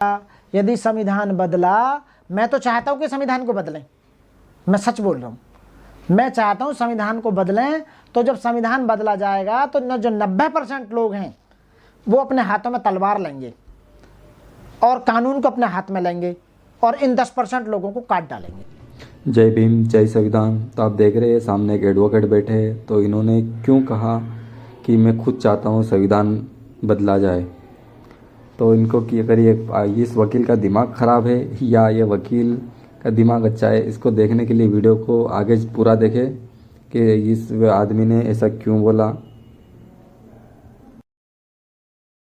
यदि संविधान बदला, मैं तो चाहता हूं कि संविधान को बदलें, मैं सच बोल रहा हूं, मैं चाहता हूं संविधान को बदलें। तो जब संविधान बदला जाएगा तो न जो 90% लोग हैं वो अपने हाथों में तलवार लेंगे और कानून को अपने हाथ में लेंगे और इन 10% लोगों को काट डालेंगे। जय भीम, जय संविधान। तो आप देख रहे हैं सामने एक एडवोकेट बैठे हैं, तो इन्होंने क्यों कहा कि मैं खुद चाहता हूँ संविधान बदला जाए। तो इनको कि अगर ये इस वकील का दिमाग ख़राब है या ये वकील का दिमाग अच्छा है, इसको देखने के लिए वीडियो को आगे पूरा देखें कि इस आदमी ने ऐसा क्यों बोला।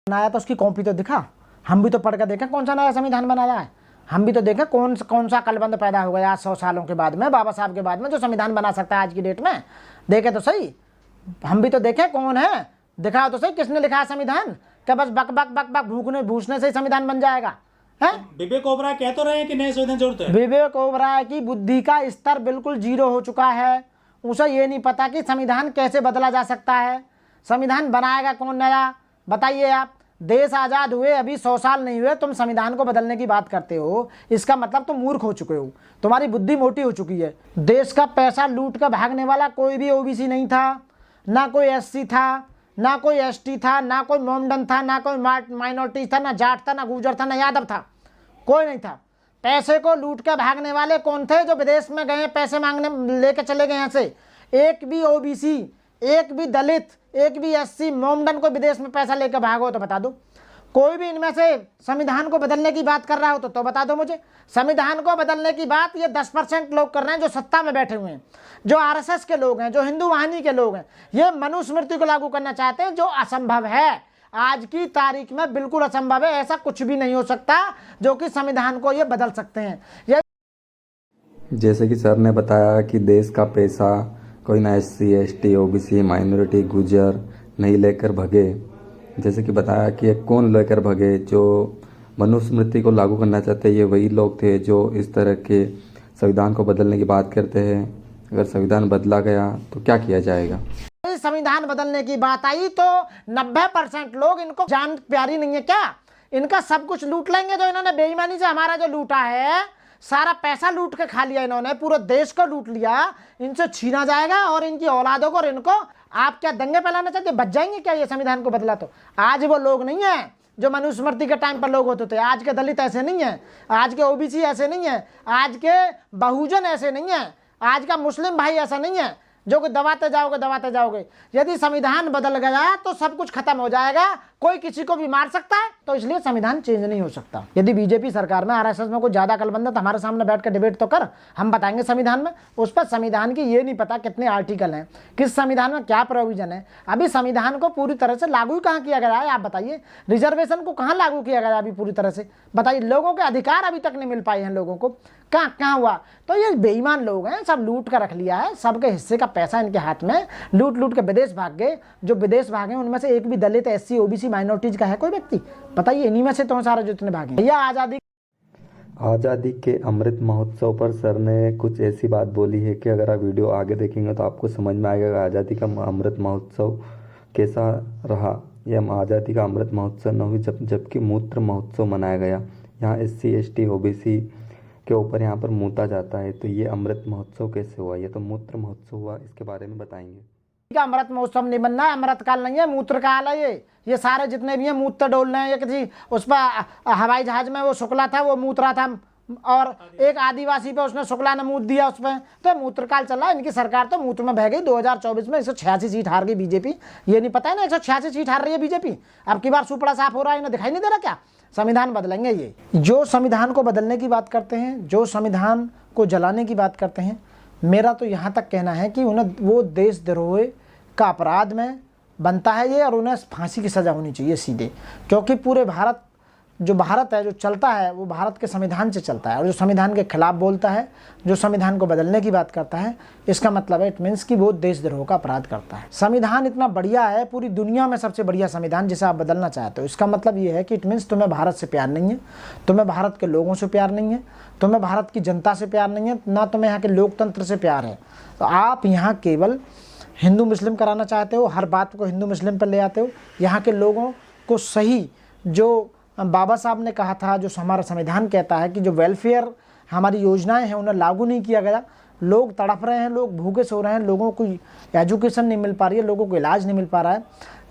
बनाया तो उसकी कॉपी तो दिखा, हम भी तो पढ़ कर देखें कौन सा नया संविधान बना रहा है, हम भी तो देखें कौन सा कलबंद पैदा हो गया आज 100 सालों के बाद में, बाबा साहब के बाद में, जो संविधान बना सकता है आज की डेट में। देखे तो सही, हम भी तो देखें कौन है, दिखाओ तो सही किसने लिखा है संविधान। क्या बस बक बक बक बक भूखने से ही संविधान बन जाएगा है? विवेक ओबराय कह तो रहे हैं कि नए संविधान जरूरत है। विवेक ओबराय की बुद्धि का स्तर बिल्कुल जीरो हो चुका है, उसे ये नहीं पता कि संविधान कैसे बदला जा सकता है। संविधान बनाएगा कौन नया, बताइए आप। देश आज़ाद हुए अभी 100 साल नहीं हुए, तुम संविधान को बदलने की बात करते हो, इसका मतलब तुम मूर्ख हो चुके हो, तुम्हारी बुद्धि मोटी हो चुकी है। देश का पैसा लूट कर भागने वाला कोई भी ओबीसी नहीं था, ना कोई एससी था, ना कोई एसटी था, ना कोई मोमडन था, ना कोई माइनॉरिटी था, ना जाट था, ना गुर्जर था, ना यादव था, कोई नहीं था। पैसे को लूट कर भागने वाले कौन थे? जो विदेश में गए पैसे मांगने लेके चले गए यहाँ से। एक भी ओबीसी, एक भी दलित, एक भी एससी मोमडन को विदेश में पैसा लेकर भागो तो बता दो। कोई भी इनमें से संविधान को बदलने की बात कर रहा हो तो बता दो मुझे। संविधान को बदलने की बात ये 10% लोग कर रहे हैं जो सत्ता में बैठे हुए हैं, जो आरएसएस के लोग हैं, जो हिंदू वाहिनी के लोग हैं। ये मनुस्मृति को लागू करना चाहते हैं, जो असंभव है। आज की तारीख में बिल्कुल असंभव है, ऐसा कुछ भी नहीं हो सकता जो कि संविधान को ये बदल सकते हैं। ये जैसे कि सर ने बताया कि देश का पैसा कोई ना एससी, एसटी, ओबीसी, माइनॉरिटी, गुजर नहीं लेकर भगे। जैसे कि बताया कि कौन लेकर भगे, जो मनुस्मृति को लागू करना चाहते हैं, ये वही लोग थे जो इस तरह के संविधान को बदलने की बात करते हैं। अगर संविधान बदला गया तो क्या किया जाएगा। संविधान बदलने की बात आई तो 90% लोग, इनको जान प्यारी नहीं है क्या? इनका सब कुछ लूट लेंगे। जो इन्होंने बेईमानी से हमारा जो लूटा है, सारा पैसा लूट के खा लिया इन्होंने, पूरे देश को लूट लिया, इनसे छीना जाएगा और इनकी औलादों को। और इनको आप क्या दंगे फैलाना चाहते, बच जाएंगे क्या ये संविधान को बदला तो? आज वो लोग नहीं है जो मनुस्मृति के टाइम पर लोग होते थे। आज के दलित ऐसे नहीं है, आज के ओबीसी ऐसे नहीं है, आज के बहुजन ऐसे नहीं है, आज का मुस्लिम भाई ऐसा नहीं है जो कि दबाते जाओगे। यदि संविधान बदल गया तो सब कुछ खत्म हो जाएगा, कोई किसी को भी मार सकता है, तो इसलिए संविधान चेंज नहीं हो सकता। यदि बीजेपी सरकार में, आरएसएस में कोई ज्यादा कलबंद है तो हमारे सामने बैठ कर डिबेट तो कर, हम बताएंगे संविधान में। उस पर संविधान की ये नहीं पता कितने आर्टिकल हैं, किस संविधान में क्या प्रोविजन है। अभी संविधान को पूरी तरह से लागू कहाँ किया गया है, आप बताइए। रिजर्वेशन को कहाँ लागू किया गया अभी पूरी तरह से, बताइए। लोगों के अधिकार अभी तक नहीं मिल पाए हैं लोगों को, कहाँ हुआ। तो ये बेईमान लोग हैं, सब लूट कर रख लिया है, सबके हिस्से का पैसा इनके हाथ में, लूट के विदेश भाग गए। जो विदेश भागे उनमें से एक भी दलित, एससी, ओबीसी, माइनॉरिटीज का है कोई व्यक्ति? बताइए। इन्हीं में से तो सारे जितने भागे। भैया आज़ादी के अमृत महोत्सव पर सर ने कुछ ऐसी बात बोली है कि अगर आप वीडियो आगे देखेंगे तो आपको समझ में आएगा आज़ादी का अमृत महोत्सव कैसा रहा। यह आज़ादी का अमृत महोत्सव न हुई जबकि मूत्र महोत्सव मनाया गया। यहाँ एससी, एसटी, ओबीसी के ऊपर यहाँ पर मूता जाता है, तो ये अमृत महोत्सव कैसे हुआ? ये तो मूत्र महोत्सव हुआ, इसके बारे में बताएंगे। का अमृत महोत्सव नहीं बनना है, अमृत काल नहीं है, मूत्र काल है ये सारे जितने भी हैं मूत्र डोल रहे हैं। ये किसी उस पर हवाई जहाज में वो शुक्ला था, वो मूत्रा था, और एक आदिवासी पे उसने शुक्ला ने मूत दिया उस पर, तो मूत्र काल चल रहा है। इनकी सरकार तो मूत्र में बह गई। 2024 में 186 सीट हार गई बीजेपी। ये नहीं पता है ना, 186 सीट हार रही है बीजेपी। अब की बार सुपड़ा साफ हो रहा है, इन्हें दिखाई नहीं दे रहा क्या? संविधान बदलेंगे ये। जो संविधान को बदलने की बात करते हैं, जो संविधान को जलाने की बात करते हैं, मेरा तो यहाँ तक कहना है कि उन्हें वो देशद्रोह का अपराध में बनता है ये, और उन्हें फांसी की सज़ा होनी चाहिए सीधे। क्योंकि पूरे भारत है, जो चलता है वो भारत के संविधान से चलता है, और जो संविधान के खिलाफ बोलता है, जो संविधान को बदलने की बात करता है, इसका मतलब है इट मीन्स कि वो देशद्रोह का अपराध करता है। संविधान इतना बढ़िया है, पूरी दुनिया में सबसे बढ़िया संविधान जिसे आप बदलना चाहते हो, इसका मतलब ये है कि इट मीन्स तुम्हें भारत से प्यार नहीं है, तुम्हें भारत के लोगों से प्यार नहीं है, तुम्हें भारत की जनता से प्यार नहीं है, ना तुम्हें यहाँ के लोकतंत्र से प्यार है। तो आप यहाँ केवल हिंदू मुस्लिम कराना चाहते हो, हर बात को हिंदू मुस्लिम पर ले आते हो। यहाँ के लोगों को सही जो बाबा साहब ने कहा था, जो हमारा संविधान कहता है कि जो वेलफेयर हमारी योजनाएं हैं उन्हें लागू नहीं किया गया, लोग तड़प रहे हैं, लोग भूखे सो रहे हैं, लोगों को एजुकेशन नहीं मिल पा रही है, लोगों को इलाज नहीं मिल पा रहा है।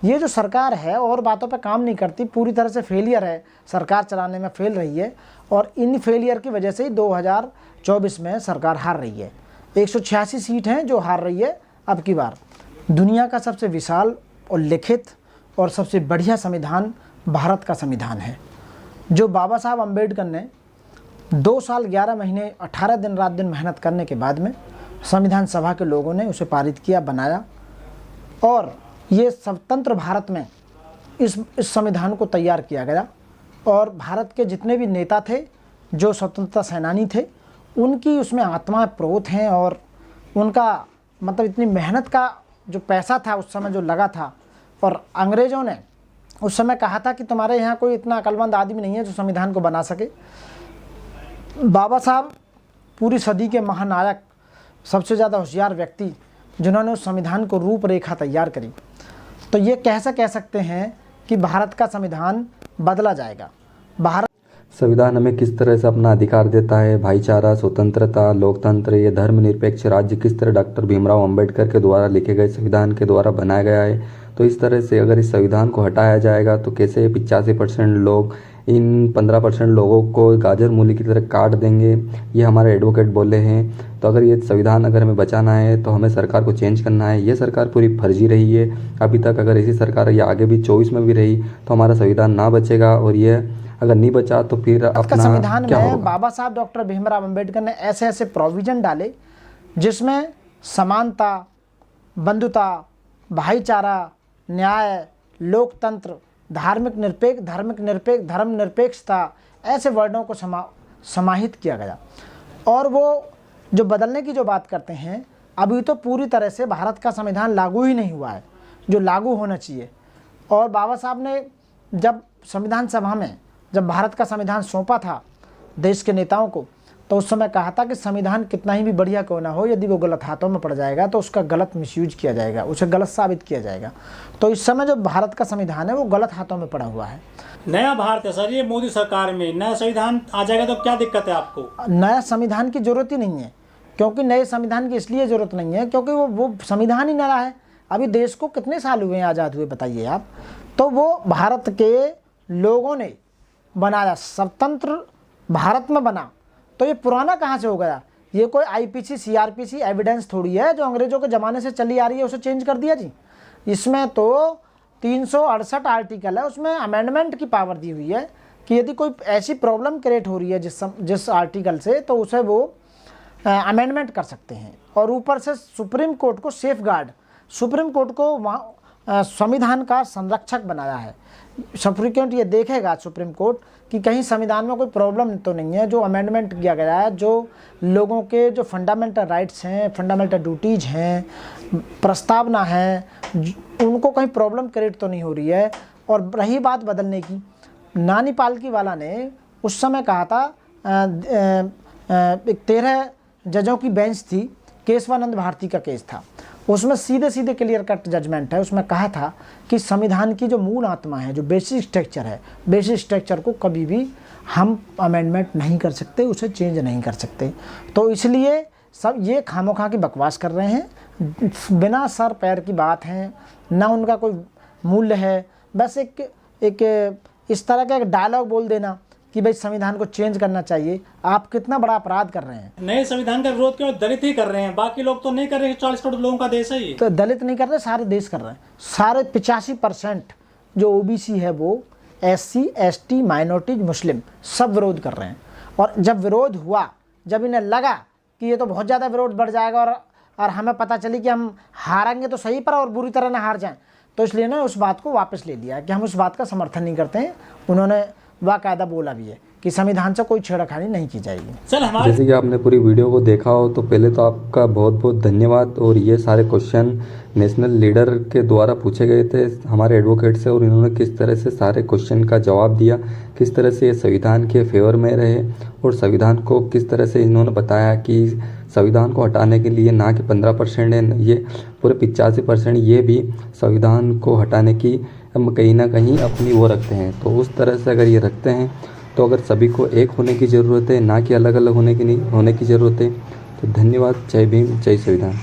ये जो सरकार है और बातों पे काम नहीं करती, पूरी तरह से फेलियर है, सरकार चलाने में फेल रही है और इन फेलियर की वजह से ही 2024 में सरकार हार रही है। 186 सीट हैं जो हार रही है अब की बार। दुनिया का सबसे विशाल और लिखित और सबसे बढ़िया संविधान भारत का संविधान है, जो बाबा साहब अम्बेडकर ने 2 साल 11 महीने 18 दिन रात दिन मेहनत करने के बाद में संविधान सभा के लोगों ने उसे पारित किया, बनाया और ये स्वतंत्र भारत में इस संविधान को तैयार किया गया। और भारत के जितने भी नेता थे, जो स्वतंत्रता सेनानी थे, उनकी उसमें आत्मा प्रोत हैं और उनका मतलब इतनी मेहनत का जो पैसा था उस समय जो लगा था। और अंग्रेज़ों ने उस समय कहा था कि तुम्हारे यहाँ कोई इतना अक्लमंद आदमी नहीं है जो संविधान को बना सके। बाबा साहब पूरी सदी के महानायक, सबसे ज़्यादा होशियार व्यक्ति, जिन्होंने उस संविधान को रूपरेखा तैयार करी। तो ये कैसे कह सकते हैं कि भारत का संविधान बदला जाएगा? भारत संविधान हमें किस तरह से अपना अधिकार देता है, भाईचारा, स्वतंत्रता, लोकतंत्र, ये धर्मनिरपेक्ष राज्य किस तरह डॉक्टर भीमराव अंबेडकर के द्वारा लिखे गए संविधान के द्वारा बनाया गया है। तो इस तरह से अगर इस संविधान को हटाया जाएगा तो कैसे 85% लोग इन 15% लोगों को गाजर मूली की तरह काट देंगे, ये हमारे एडवोकेट बोले हैं। तो अगर ये संविधान अगर हमें बचाना है तो हमें सरकार को चेंज करना है। ये सरकार पूरी फर्जी रही है अभी तक, अगर ऐसी सरकार ये आगे भी 24 में भी रही तो हमारा संविधान ना बचेगा। और ये अगर नहीं बचा तो फिर अपना संविधान क्या में होगा? बाबा साहब डॉक्टर भीमराव अंबेडकर ने ऐसे ऐसे प्रोविजन डाले जिसमें समानता, बंधुता, भाईचारा, न्याय, लोकतंत्र, धर्मनिरपेक्षता, ऐसे वर्णों को समाहित किया गया। और वो जो बदलने की जो बात करते हैं, अभी तो पूरी तरह से भारत का संविधान लागू ही नहीं हुआ है जो लागू होना चाहिए। और बाबा साहब ने जब संविधान सभा में जब भारत का संविधान सौंपा था देश के नेताओं को, तो उस समय कहा था कि संविधान कितना ही भी बढ़िया क्यों ना हो, यदि वो गलत हाथों में पड़ जाएगा तो उसका गलत मिसयूज किया जाएगा, उसे गलत साबित किया जाएगा। तो इस समय जो भारत का संविधान है वो गलत हाथों में पड़ा हुआ है। नया भारत है सर, ये मोदी सरकार में नया संविधान आ जाएगा तो क्या दिक्कत है आपको? नया संविधान की जरूरत ही नहीं है, क्योंकि नए संविधान की इसलिए ज़रूरत नहीं है क्योंकि वो संविधान ही नया है। अभी देश को कितने साल हुए हैं आज़ाद हुए बताइए आप? तो वो भारत के लोगों ने बनाया, स्वतंत्र भारत में बना, तो ये पुराना कहाँ से हो गया? ये कोई IPC CRPC एविडेंस थोड़ी है जो अंग्रेज़ों के ज़माने से चली आ रही है, उसे चेंज कर दिया जी। इसमें तो 368 आर्टिकल है, उसमें अमेंडमेंट की पावर दी हुई है कि यदि कोई ऐसी प्रॉब्लम क्रिएट हो रही है जिस आर्टिकल से, तो उसे वो अमेंडमेंट कर सकते हैं। और ऊपर से सुप्रीम कोर्ट को सेफगार्ड, सुप्रीम कोर्ट को वहाँ संविधान का संरक्षक बनाया है। सुप्रीम कोर्ट ये देखेगा, सुप्रीम कोर्ट, कि कहीं संविधान में कोई प्रॉब्लम तो नहीं है। जो अमेंडमेंट किया गया है, जो लोगों के जो फंडामेंटल राइट्स हैं, फंडामेंटल ड्यूटीज़ हैं, प्रस्तावना है, उनको कहीं प्रॉब्लम क्रिएट तो नहीं हो रही है। और रही बात बदलने की, नानी पालकी वाला ने उस समय कहा था, 13 जजों की बेंच थी, केशवानंद भारती का केस था, उसमें सीधे सीधे क्लियर कट जजमेंट है। उसमें कहा था कि संविधान की जो मूल आत्मा है, जो बेसिक स्ट्रक्चर है, बेसिक स्ट्रक्चर को कभी भी हम अमेंडमेंट नहीं कर सकते, उसे चेंज नहीं कर सकते। तो इसलिए सब ये खामोखा की बकवास कर रहे हैं, बिना सर पैर की बात है, ना उनका कोई मूल्य है। बस एक इस तरह का एक डायलॉग बोल देना कि भाई संविधान को चेंज करना चाहिए। आप कितना बड़ा अपराध कर रहे हैं। नए संविधान का विरोध क्यों दलित ही कर रहे हैं, बाकी लोग तो नहीं कर रहे। 40 करोड़ लोगों का देश है ये। तो दलित नहीं कर रहे, सारे देश कर रहे हैं। सारे 85% जो OBC है, वो SC ST माइनॉरिटीज मुस्लिम सब विरोध कर रहे हैं। और जब विरोध हुआ, जब इन्हें लगा कि ये तो बहुत ज़्यादा विरोध बढ़ जाएगा और हमें पता चली कि हम हारेंगे तो सही पर और बुरी तरह ना हार जाएं, तो इसलिए ना उस बात को वापस ले लिया कि हम उस बात का समर्थन नहीं करते हैं। उन्होंने बाकायदा बोला भी है कि संविधान से कोई छेड़खानी नहीं की जाएगी। जैसे कि आपने पूरी वीडियो को देखा हो, तो पहले तो आपका बहुत बहुत धन्यवाद। और ये सारे क्वेश्चन नेशनल लीडर के द्वारा पूछे गए थे हमारे एडवोकेट से, और इन्होंने किस तरह से सारे क्वेश्चन का जवाब दिया, किस तरह से ये संविधान के फेवर में रहे, और संविधान को किस तरह से इन्होंने बताया कि संविधान को हटाने के लिए ना कि 15% है, ये पूरे 85% ये भी संविधान को हटाने की कहीं ना कहीं अपनी वो रखते हैं। तो उस तरह से अगर ये रखते हैं तो अगर सभी को एक होने की ज़रूरत है, ना कि अलग अलग होने की ज़रूरत है। तो धन्यवाद। जय भीम, जय संविधान।